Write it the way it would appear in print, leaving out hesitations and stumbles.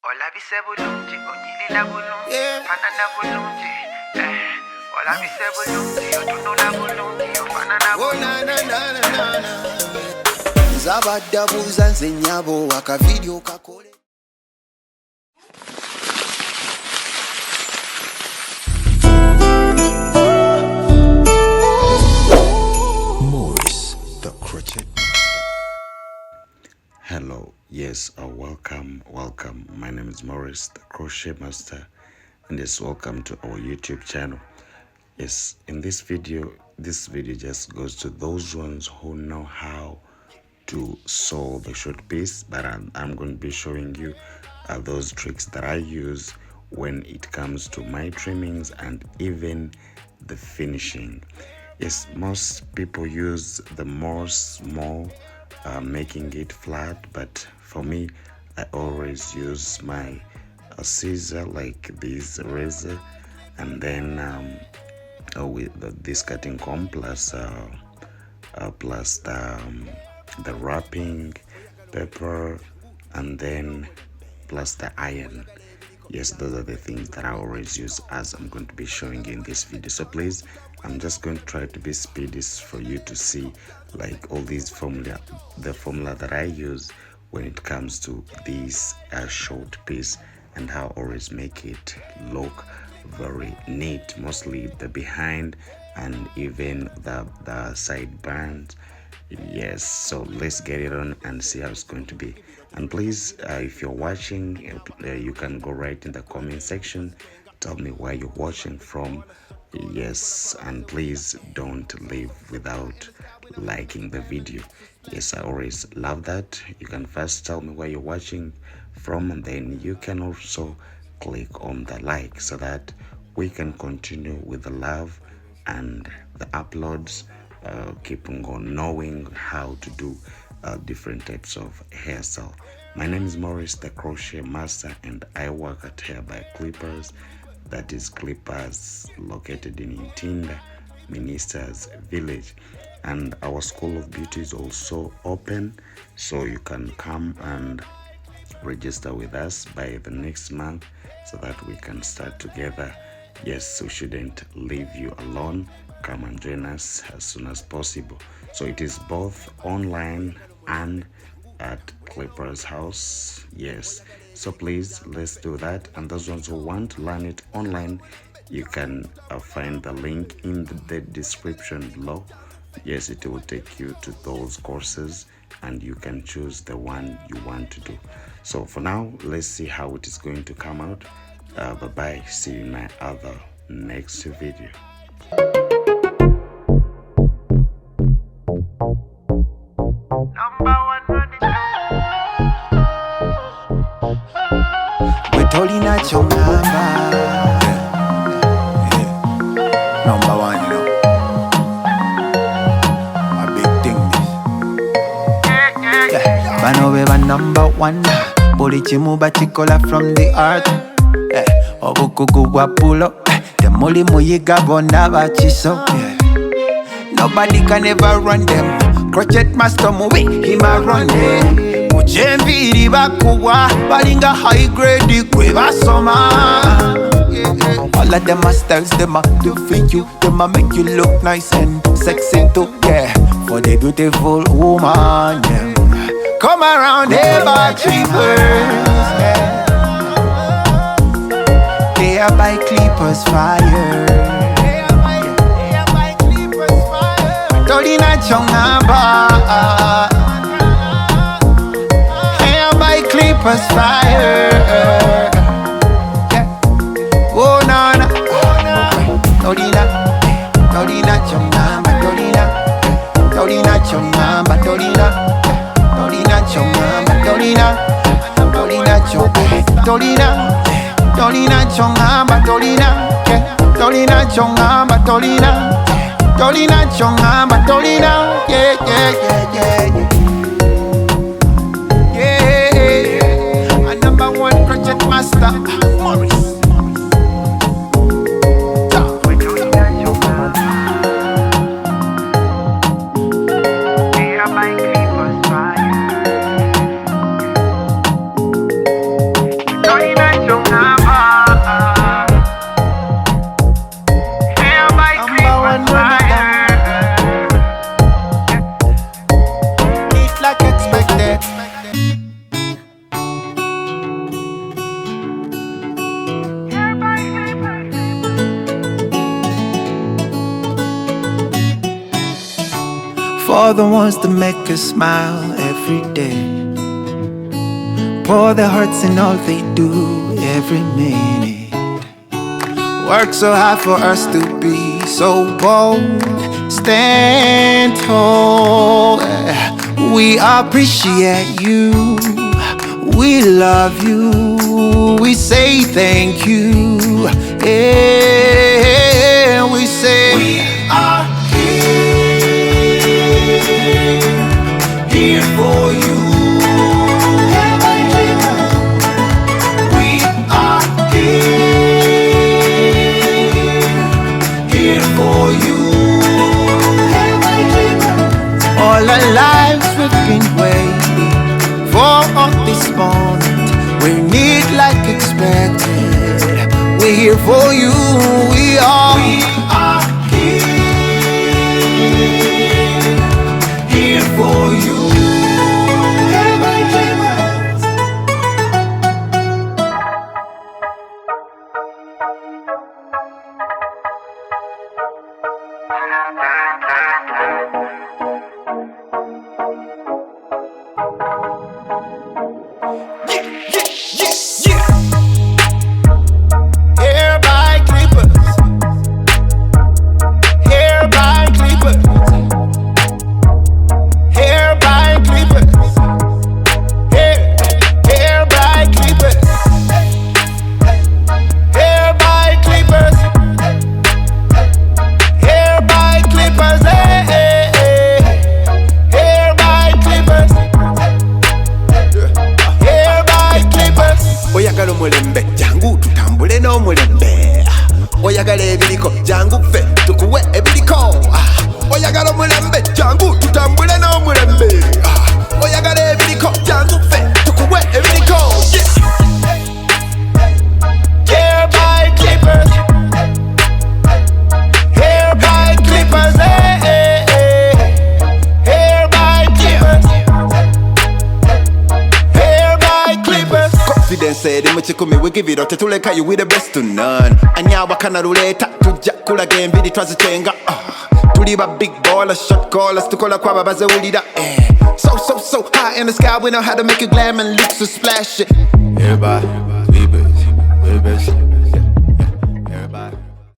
Ola bise bulungi, onyilila bulungi, fanana bulungi. Ola bise bulungi, otunula bulungi, ofanana bulungi. Zabadda buza nze nnyabo akavidiyo kakole. Hello, yes, welcome. My name is Morris, the Crochet Master, and yes, welcome to our YouTube channel. Yes, in this video just goes to those ones who know how to sew the short piece, but I'm going to be showing you those tricks that I use when it comes to my trimmings and even the finishing. Yes, most people use the more small, making it flat, but for me I always use my scissor, like this razor, and then with this cutting comb plus the wrapping paper, and then plus the iron. Yes, those are the things that I always use, as I'm going to be showing you in this video. So please, I'm just going to try to be speedy for you to see like all these formula that I use when it comes to this short piece, and how I always make it look very neat, mostly the behind and even the side bands. Yes, so let's get it on and see how it's going to be. And please, if you're watching, you can go right in the comment section, tell me where you're watching from. Yes, and please don't leave without liking the video. Yes, I always love that. You can first tell me where you're watching from, and then you can also click on the like so that we can continue with the love and the uploads, keep on knowing how to do different types of hairstyle. My name is Morris, the Crochet Master, and I work at Hair by Clippers. That is Clippers, located in Intinda, Ministers Village. And our School of Beauty is also open, so you can come and register with us by the next month so that we can start together. Yes, we shouldn't leave you alone. Come and join us as soon as possible. So it is both online and at Clippers house. Yes, so please, let's do that. And those ones who want to learn it online, you can find the link in the description below. Yes, it will take you to those courses and you can choose the one you want to do. So for now, let's see how it is going to come out. Bye bye, see you in my other next video. Tolina chongamba. Number one, you know. A big thing this. Yeah. Bano beba number one. Boli chimu batikola from the heart. Obukugu wapulo. The muli muyiga bona bachiso. Nobody can ever run them. Crochet master movie, him a run them. Uchenviri bakuwa, balinga high grade kwe basoma. All of them are styles, them are do for you. Them are make you look nice and sexy too, yeah. For the beautiful woman, yeah. Come around here by Clippers, yeah. They are by Clippers fire. Tolina chongamba. Clippers fire, yeah. Oh no no, Tolina chongamba, Tolina chongamba, Tolina chongamba, Tolina chongamba, yeah, yeah, yeah, yeah, yeah. Master Morris. for the ones that make us smile every day. Pour their hearts in all they do every minute. Work so hard for us to be so bold. Stand tall. We appreciate you. We love you. We say thank you. Yeah, we say we are here for you. We are here for you. All our lives we've been waiting for this moment. We need like expected. We're here for you. We are here for you. Mulembe, jangu tutambule no mulembe. Oyagala ebiriko, jangu fe tukuwe ebiriko. Oyagala mulembe, jangu tutambule no mulembe. Oyagala ebiriko, jangu fe tukuwe ebiriko. Hair by clippers. Hair by clippers. Hair by clippers. Hair by clippers. Confidence said, "Muchikumi, we give it up. Tetuleka you with the best to none." Anyawa kana ruleta, tujja kulaga embiri twazitenga. Tuli ba big ballers, shot callers, tukola kwa babaze ulida. So high in the sky, we know how to make it glam and look so splashy. Everybody.